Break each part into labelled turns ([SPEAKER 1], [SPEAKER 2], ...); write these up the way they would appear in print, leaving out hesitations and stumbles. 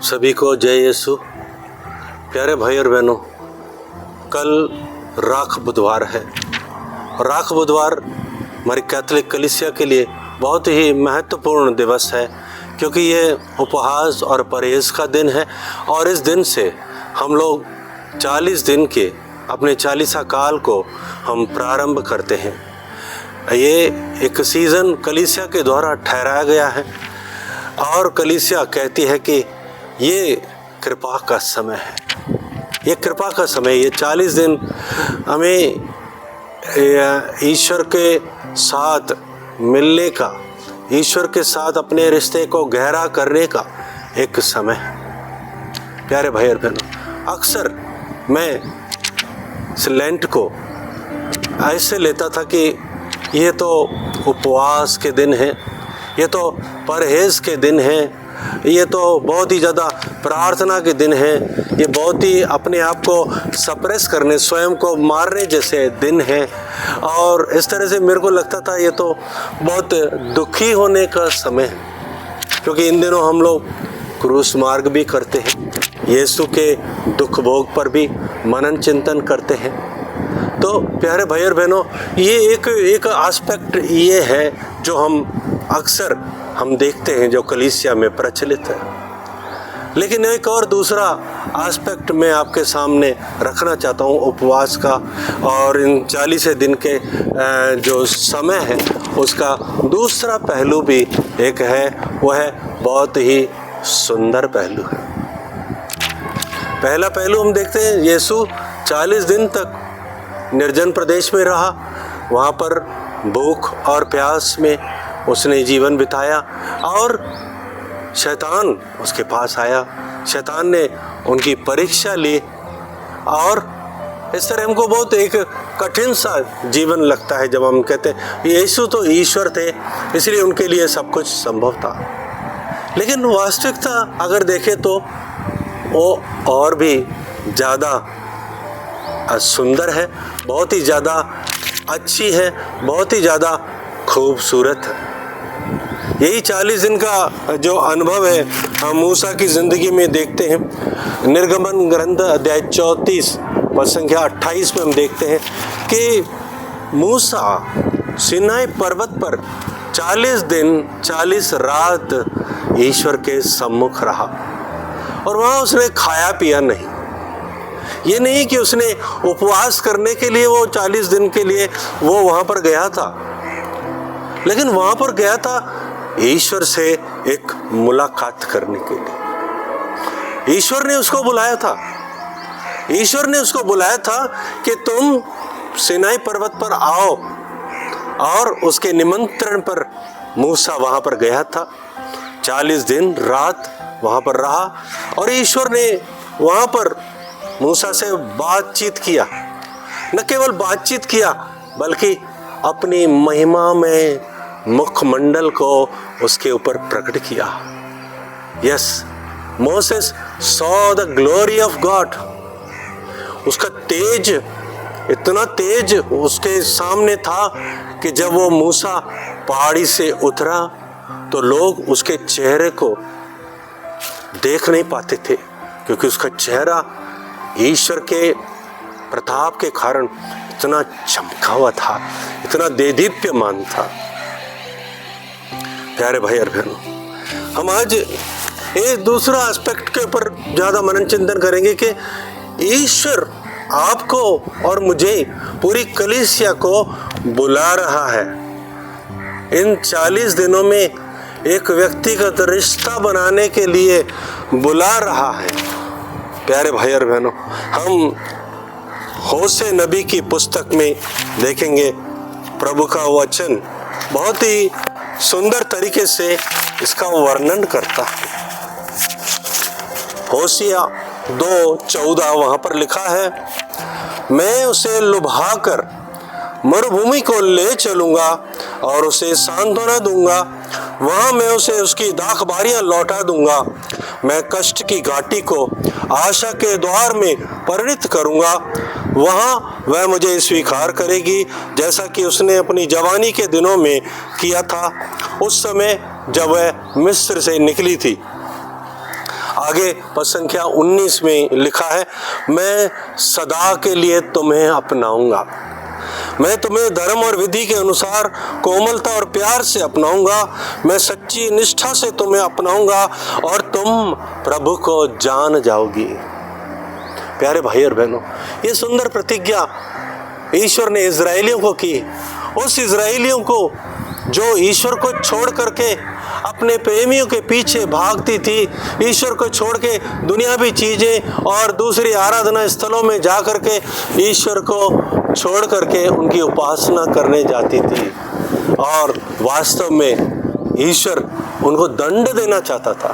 [SPEAKER 1] सभी को जय यीशु। प्यारे भाई और बहनों, कल राख बुधवार है और राख बुधवार हमारी कैथोलिक कलीसिया के लिए बहुत ही महत्वपूर्ण दिवस है, क्योंकि ये उपवास और परहेज़ का दिन है और इस दिन से हम लोग 40 दिन के अपने चालीसा काल को हम प्रारंभ करते हैं। ये एक सीज़न कलीसिया के द्वारा ठहराया गया है और कलीसिया कहती है कि ये कृपा का समय है, ये कृपा का समय। ये 40 दिन हमें ईश्वर के साथ मिलने का, ईश्वर के साथ अपने रिश्ते को गहरा करने का एक समय है। प्यारे भाई और बहनों, अक्सर मैं इस लेंट को ऐसे लेता था कि ये तो उपवास के दिन हैं, ये तो परहेज़ के दिन हैं, ये तो बहुत ही ज़्यादा प्रार्थना के दिन हैं, ये बहुत ही अपने आप को सप्रेस करने, स्वयं को मारने जैसे दिन हैं। और इस तरह से मेरे को लगता था ये तो बहुत दुखी होने का समय है, क्योंकि इन दिनों हम लोग क्रूस मार्ग भी करते हैं, यीशु के दुख भोग पर भी मनन चिंतन करते हैं। तो प्यारे भाई और बहनों, ये एक एस्पेक्ट ये है जो हम अक्सर देखते हैं, जो कलीसिया में प्रचलित है। लेकिन एक और दूसरा एस्पेक्ट मैं आपके सामने रखना चाहता हूँ उपवास का, और इन 40 दिन के जो समय है उसका दूसरा पहलू भी एक है, वह है बहुत ही सुंदर पहलू है। पहला पहलू हम देखते हैं, यीशु 40 दिन तक निर्जन प्रदेश में रहा, वहाँ पर भूख और प्यास में उसने जीवन बिताया और शैतान उसके पास आया, शैतान ने उनकी परीक्षा ली और इस तरह हमको बहुत एक कठिन सा जीवन लगता है जब हम कहते हैं यीशु तो ईश्वर थे, इसलिए उनके लिए सब कुछ संभव था। लेकिन वास्तविकता अगर देखें तो वो और भी ज़्यादा सुंदर है, बहुत ही ज़्यादा अच्छी है, बहुत ही ज़्यादा खूबसूरत है। यही 40 दिन का जो अनुभव है हम मूसा की ज़िंदगी में देखते हैं। निर्गमन ग्रंथ अध्याय 34 पद संख्या 28 में हम देखते हैं कि मूसा सिनाई पर्वत पर 40 दिन 40 रात ईश्वर के सम्मुख रहा और वहाँ उसने खाया पिया नहीं। ये नहीं कि उसने उपवास करने के लिए वो 40 दिन के लिए वो वहाँ पर गया था, लेकिन वहाँ पर गया था ईश्वर से एक मुलाकात करने के लिए। ईश्वर ने उसको बुलाया था, ईश्वर ने उसको बुलाया था कि तुम सिनाई पर्वत पर आओ, और उसके निमंत्रण पर मूसा वहाँ पर गया था। 40 दिन रात वहाँ पर रहा और ईश्वर ने वहाँ पर मूसा से बातचीत किया। न केवल बातचीत किया बल्कि अपनी महिमा में मुखमंडल को उसके ऊपर प्रकट किया। Yes, Moses saw the glory of God. उसका तेज, इतना तेज उसके सामने था कि जब वो मूसा पहाड़ी से उतरा तो लोग उसके चेहरे को देख नहीं पाते थे, क्योंकि उसका चेहरा ईश्वर के प्रताप के कारण इतना चमका हुआ था, इतना देदीप्यमान था। प्यारे भाई और बहनों, हम आज एक दूसरा एस्पेक्ट के ऊपर ज़्यादा मनन चिंतन करेंगे कि ईश्वर आपको और मुझे, पूरी कलीसिया को बुला रहा है। इन 40 दिनों में एक व्यक्तिगत रिश्ता बनाने के लिए बुला रहा है। प्यारे भाई और बहनों, हम होशे नबी की पुस्तक में देखेंगे प्रभु का वचन बहुत ही सुंदर तरीके से इसका वर्णन करता है। होशिया 2:14 वहाँ पर लिखा है, मैं उसे लुभाकर मरुभूमि को ले चलूँगा और उसे सांत्वना दूंगा, वहाँ मैं उसे उसकी दाखबारियाँ लौटा दूंगा। मैं कष्ट की घाटी को आशा के द्वार में परिणित करूँगा, वहाँ वह मुझे स्वीकार करेगी जैसा कि उसने अपनी जवानी के दिनों में किया था, उस समय जब वह मिस्र से निकली थी। आगे पद संख्या 19 में लिखा है, मैं सदा के लिए तुम्हें अपनाऊंगा, मैं तुम्हें धर्म और विधि के अनुसार कोमलता और प्यार से अपनाऊंगा, मैं सच्ची निष्ठा से तुम्हें अपनाऊंगा और तुम प्रभु को जान जाओगी। प्यारे भाई और बहनों, ये सुंदर प्रतिज्ञा ईश्वर ने इजराइलियों को की, उस इजराइलियों को जो ईश्वर को छोड़ करके अपने प्रेमियों के पीछे भागती थी, ईश्वर को छोड़ के दुनियावी चीज़ें और दूसरी आराधना स्थलों में जा करके ईश्वर को छोड़ करके उनकी उपासना करने जाती थी, और वास्तव में ईश्वर उनको दंड देना चाहता था।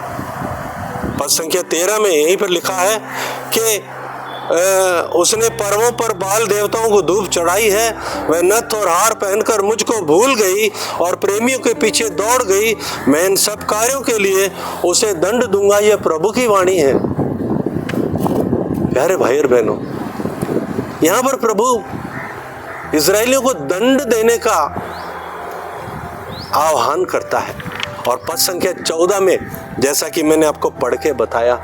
[SPEAKER 1] पद संख्या 13 में यहीं पर लिखा है कि उसने पर्वों पर बाल देवताओं को धूप चढ़ाई है, वह नथ और हार पहनकर मुझको भूल गई और प्रेमियों के पीछे दौड़ गई, मैं इन सब कार्यों के लिए उसे दंड दूंगा, यह प्रभु की वाणी है। प्यारे भाई और बहनों, यहाँ पर प्रभु इजराइलियों को दंड देने का आह्वान करता है, और पद संख्या 14 में जैसा कि मैंने आपको पढ़ के बताया,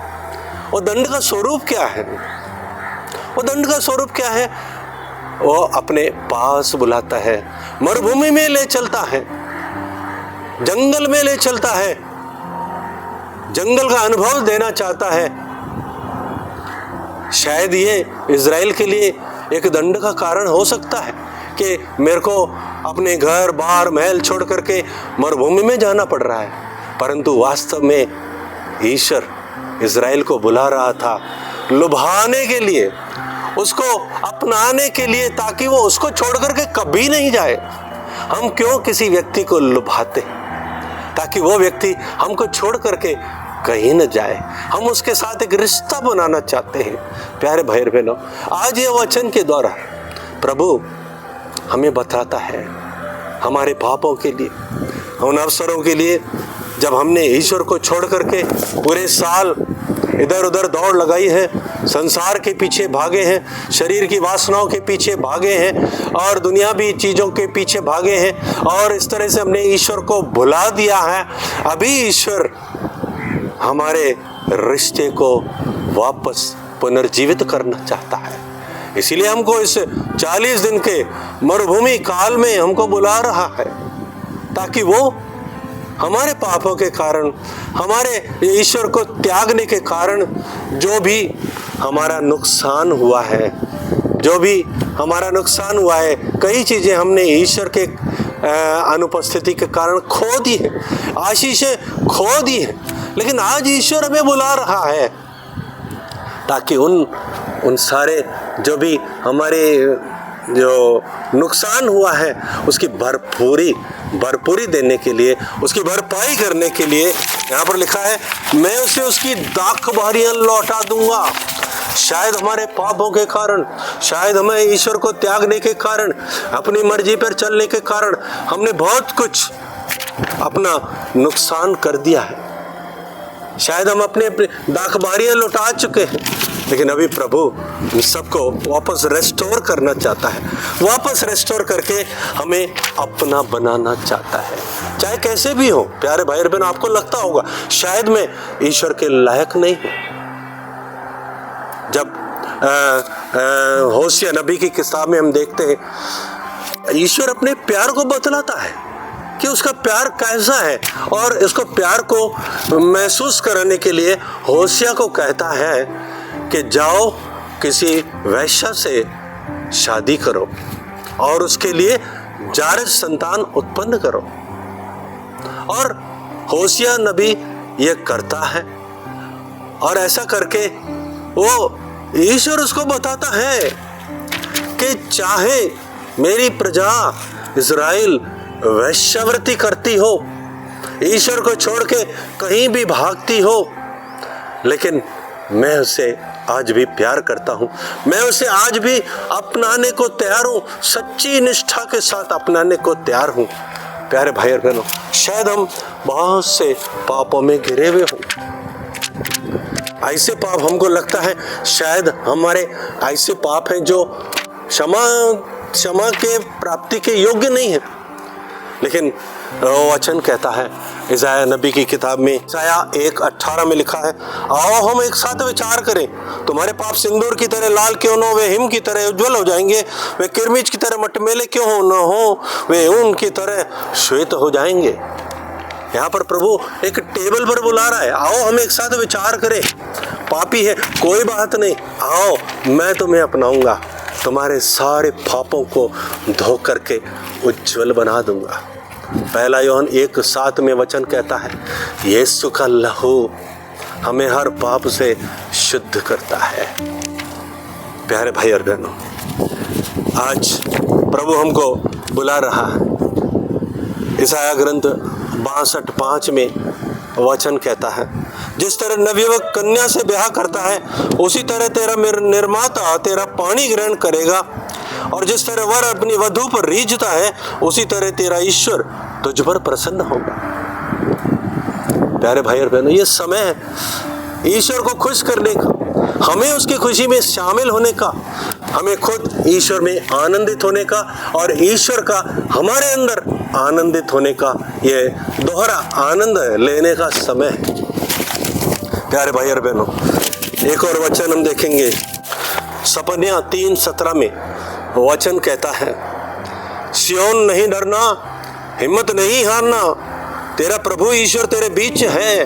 [SPEAKER 1] वो दंड का स्वरूप क्या है? वो दंड का स्वरूप क्या है? वो अपने पास बुलाता है, मरुभूमि में ले चलता है, जंगल में ले चलता है, जंगल का अनुभव देना चाहता है। शायद ये इजराइल के लिए एक दंड का कारण हो सकता है कि मेरे को अपने घर बार महल छोड़ करके मरुभूमि में जाना पड़ रहा है, परंतु वास्तव में ईश्वर इजराइल को बुला रहा था लुभाने के लिए, उसको अपनाने के लिए, ताकि वो उसको छोड़ करके कभी नहीं जाए। हम क्यों किसी व्यक्ति को लुभाते, ताकि वो व्यक्ति हमको छोड़ करके कहीं न जाए। हम उसके साथ एक रिश्ता बनाना चाहते हैं। प्यारे भाई बहनों, आज ये वचन के द्वारा प्रभु हमें बताता है हमारे पापों के लिए, उन अवसरों के लिए जब हमने ईश्वर को छोड़ करके पूरे साल इधर उधर दौड़ लगाई है, संसार के पीछे भागे हैं, शरीर की वासनाओं के पीछे भागे हैं और दुनियावी चीज़ों के पीछे भागे हैं, और इस तरह से हमने ईश्वर को भुला दिया है। अभी ईश्वर हमारे रिश्ते को वापस पुनर्जीवित करना चाहता है, इसीलिए हमको इस 40 दिन के मरुभूमि काल में हमको बुला रहा है, ताकि वो हमारे पापों के कारण, हमारे ईश्वर को त्यागने के कारण जो भी हमारा नुकसान हुआ है, जो भी हमारा नुकसान हुआ है, कई चीज़ें हमने ईश्वर के अनुपस्थिति के कारण खो दी है, आशीषें खो दी है, लेकिन आज ईश्वर हमें बुला रहा है ताकि उन सारे जो भी हमारे जो नुकसान हुआ है उसकी भरपूरी देने के लिए, उसकी भरपाई करने के लिए, यहाँ पर लिखा है मैं उसे उसकी दाखबारियाँ लौटा दूंगा। शायद हमारे पापों के कारण, शायद हमें ईश्वर को त्यागने के कारण, अपनी मर्जी पर चलने के कारण हमने बहुत कुछ अपना नुकसान कर दिया है, शायद हम अपने दाखबारियाँ लौटा चुके हैं, लेकिन अभी प्रभु इन सबको वापस रेस्टोर करना चाहता है, वापस रेस्टोर करके हमें अपना बनाना चाहता है, चाहे कैसे भी हो। प्यारे भाई बहन, आपको लगता होगा शायद मैं ईश्वर के लायक नहीं हूँ। जब होशिया नबी की किताब में हम देखते हैं ईश्वर अपने प्यार को बतलाता है कि उसका प्यार कैसा है, और इसको प्यार को महसूस कराने के लिए होशिया को कहता है कि जाओ किसी वैश्या से शादी करो और उसके लिए जारज संतान उत्पन्न करो। और होशिया नबी ये करता है, और ऐसा करके वो ईश्वर उसको बताता है कि चाहे मेरी प्रजा इज़राइल वैश्यावृत्ति करती हो, ईश्वर को छोड़ के कहीं भी भागती हो, लेकिन मैं उसे आज भी प्यार करता हूँ, मैं उसे आज भी अपनाने को तैयार हूँ, सच्ची निष्ठा के साथ अपनाने को तैयार हूँ। प्यारे भाई और बहनों, शायद हम बहुत से पापों में घिरे हुए हों, ऐसे पाप हमको लगता है शायद हमारे ऐसे पाप हैं जो क्षमा के प्राप्ति के योग्य नहीं है, लेकिन वो वचन कहता है इसाया नबी की किताब में, इसाया 1:18 में लिखा है, आओ हम एक साथ विचार करें, तुम्हारे पाप सिंदूर की तरह लाल क्यों न हो, वे हिम की तरह उज्जवल हो जाएंगे, वे किरमिज की तरह मटमेले क्यों हो न हो, वे ऊन की तरह श्वेत हो जाएंगे। यहाँ पर प्रभु एक टेबल पर बुला रहा है, आओ हम एक साथ विचार करें। पापी है कोई बात नहीं, आओ मैं तुम्हें अपनाऊंगा, तुम्हारे सारे पापों को धो करके उज्जवल बना दूंगा। पहला यूहन्ना 1:7 में वचन कहता है, यीशु का लहू हमें हर पाप से शुद्ध करता है। प्यारे भाई और बहनों, आज प्रभु हमको बुला रहा है। इसाया ग्रंथ 62:5 में वचन कहता है, जिस तरह नवयुवक कन्या से ब्याह करता है उसी तरह तेरा निर्माता तेरा पानी ग्रहण करेगा, और जिस तरह वर अपनी वधू पर रीझता है उसी तरह तेरा ईश्वर तुझ पर प्रसन्न होगा। प्यारे भाई और बहनों, ये समय है ईश्वर को खुश करने का, हमें उसकी खुशी में शामिल होने का, हमें खुद ईश्वर में आनंदित होने का और ईश्वर का हमारे अंदर आनंदित होने का, ये दोहरा आनंद लेने का समय है। प्यारे भाई और बहनों, एक और वचन हम देखेंगे, सपन्या 3:17 में वचन कहता है, सियोन नहीं डरना, हिम्मत नहीं हारना, तेरा प्रभु ईश्वर तेरे बीच है,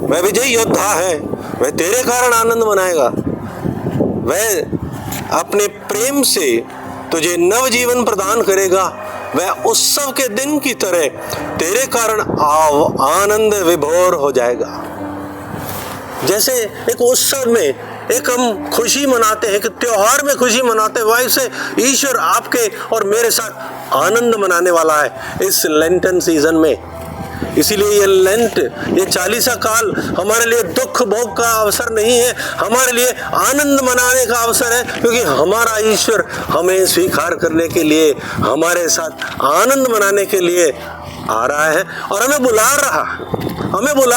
[SPEAKER 1] वह विजयी योद्धा है, वह तेरे कारण आनंद मनाएगा, वह अपने प्रेम से तुझे नव जीवन प्रदान करेगा, वह उत्सव के दिन की तरह तेरे कारण आनंद विभोर हो जाएगा। जैसे एक उत्सव में एक हम खुशी मनाते हैं, कि त्योहार में खुशी मनाते हैं, वैसे ईश्वर आपके और मेरे साथ आनंद मनाने वाला है इस लेंटन सीजन में। इसीलिए ये लेंट, ये 40 काल हमारे लिए दुख भोग का अवसर नहीं है, हमारे लिए आनंद मनाने का अवसर है, क्योंकि हमारा ईश्वर हमें स्वीकार करने के लिए, हमारे साथ आनंद मनाने के लिए आ रहा है और हमें बुला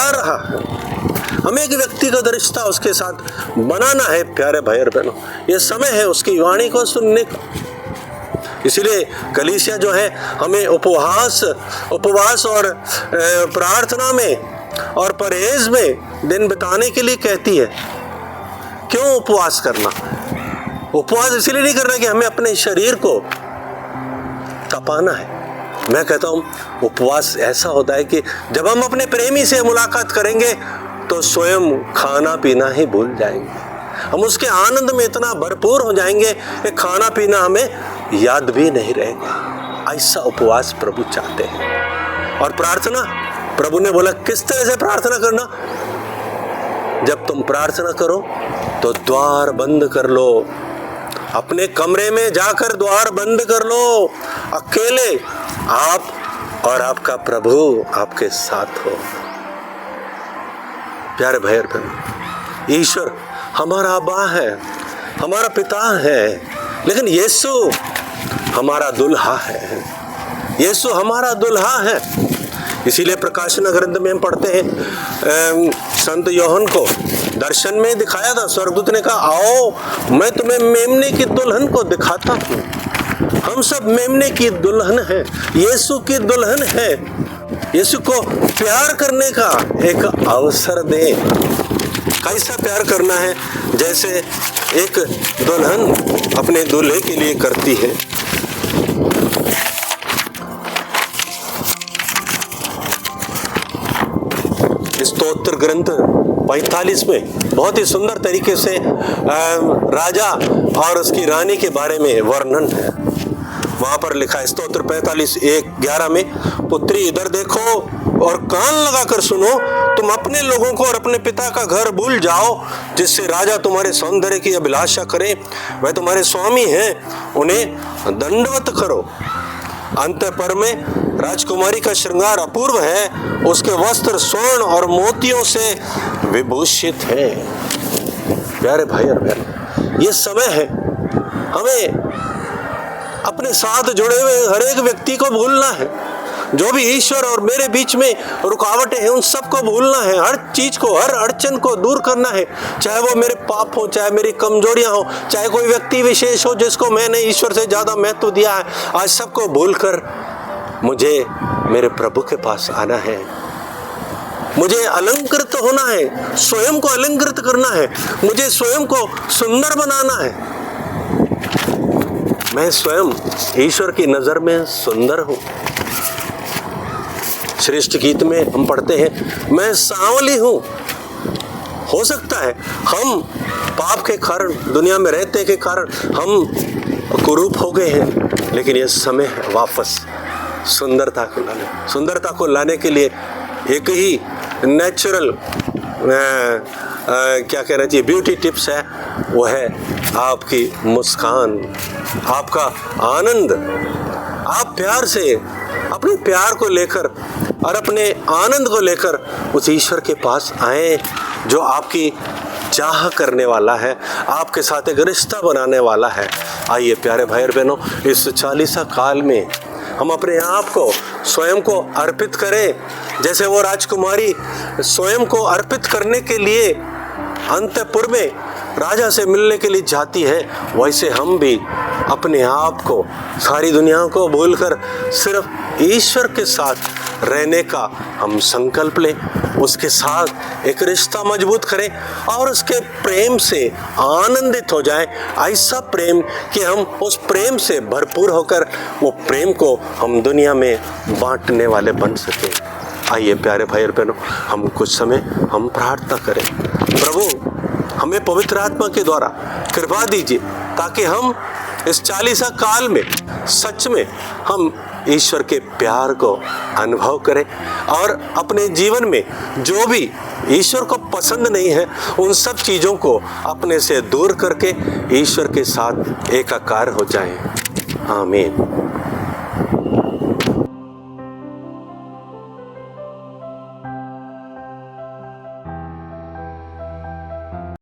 [SPEAKER 1] रहा है। हमें एक व्यक्तिगत रिश्ता उसके साथ बनाना है। प्यारे भाई और बहनों, ये समय है उसकी वाणी को सुनने का। इसलिए कलीसिया जो है हमें उपवास और प्रार्थना में और परहेज में दिन बिताने के लिए कहती है। क्यों उपवास करना? उपवास इसलिए नहीं करना कि हमें अपने शरीर को तपाना है। मैं कहता हूँ उपवास ऐसा होता है कि जब हम अपने प्रेमी से मुलाकात करेंगे तो स्वयं खाना पीना ही भूल जाएंगे, हम उसके आनंद में इतना भरपूर हो जाएंगे कि खाना पीना हमें याद भी नहीं रहेगा। ऐसा उपवास प्रभु चाहते हैं। और प्रार्थना, प्रभु ने बोला किस तरह से प्रार्थना करना? जब तुम प्रार्थना करो तो द्वार बंद कर लो, अपने कमरे में जाकर द्वार बंद कर लो, अकेले आप और आपका प्रभु आपके साथ हो। प्यारे भाई और बहन, ईश्वर हमारा अब्बा है, हमारा पिता है, लेकिन यीशु हमारा दुल्हा है। यीशु हमारा दुल्हा है। इसीलिए प्रकाशन ग्रंथ में हम पढ़ते हैं, संत यूहन्ना को दर्शन में दिखाया था, स्वर्गदूत ने कहा आओ मैं तुम्हें मेमने की दुल्हन को दिखाता हूँ। हम सब मेमने की दुल्हन है, यीशु की दुल्हन है। यीशु को प्यार करने का एक अवसर दे। कैसा प्यार करना है? जैसे एक दुल्हन अपने दूल्हे के लिए करती है। स्तोत्र ग्रंथ 45 में बहुत ही सुंदर तरीके से राजा और उसकी रानी के बारे में वर्णन है। वहां पर लिखा है स्तोत्र 45:1-11 में, पुत्री इधर देखो और कान लगाकर सुनो, तुम अपने लोगों को और अपने पिता का घर भूल जाओ, जिससे राजा तुम्हारे सौंदर्य की अभिलाषा करे। वह तुम्हारे स्वामी हैं, उन्हें दंडवत करो। अंतःपुर में राजकुमारी का श्रृंगार अपूर्व है, उसके वस्त्र स्वर्ण और मोतियों से विभूषित है। प्यारे भाई और बहन, ये समय है हमें अपने साथ जुड़े हुए हर एक व्यक्ति को भूलना है। जो भी ईश्वर और मेरे बीच में रुकावटें हैं उन सबको भूलना है। हर चीज को, हर अड़चन को दूर करना है, चाहे वो मेरे पाप हो, चाहे मेरी कमजोरियां हो, चाहे कोई व्यक्ति विशेष हो जिसको मैंने ईश्वर से ज्यादा महत्व दिया है। आज सबको भूलकर मुझे मेरे प्रभु के पास आना है। मुझे अलंकृत होना है, स्वयं को अलंकृत करना है, मुझे स्वयं को सुंदर बनाना है। मैं स्वयं ईश्वर की नजर में सुंदर हूं। श्रेष्ठ गीत में हम पढ़ते हैं, मैं सांवली हूं। हो सकता है हम पाप के कारण, दुनिया में रहते के कारण हम कुरूप हो गए हैं, लेकिन यह समय है वापस सुंदरता को लाने के लिए एक ही नेचुरल क्या कहना चाहिए ब्यूटी टिप्स है, वो है आपकी मुस्कान, आपका आनंद। आप प्यार से अपने प्यार को लेकर और अपने आनंद को लेकर उस ईश्वर के पास आए जो आपकी चाह करने वाला है, आपके साथ एक रिश्ता बनाने वाला है। आइए प्यारे भाई और बहनों, इस 40 काल में हम अपने आप को स्वयं को अर्पित करें। जैसे वो राजकुमारी स्वयं को अर्पित करने के लिए अंतःपुर में राजा से मिलने के लिए जाती है, वैसे हम भी अपने आप को, सारी दुनिया को भूलकर सिर्फ ईश्वर के साथ रहने का हम संकल्प लें, उसके साथ एक रिश्ता मजबूत करें और उसके प्रेम से आनंदित हो जाएं। ऐसा प्रेम कि हम उस प्रेम से भरपूर होकर वो प्रेम को हम दुनिया में बांटने वाले बन सकें। आइए प्यारे भाई और बहनों, हम कुछ समय हम प्रार्थना करें। प्रभु, हमें पवित्र आत्मा के द्वारा कृपा दीजिए ताकि हम इस 40 काल में सच में हम ईश्वर के प्यार को अनुभव करें और अपने जीवन में जो भी ईश्वर को पसंद नहीं है उन सब चीज़ों को अपने से दूर करके ईश्वर के साथ एकाकार हो जाएं। आमीन।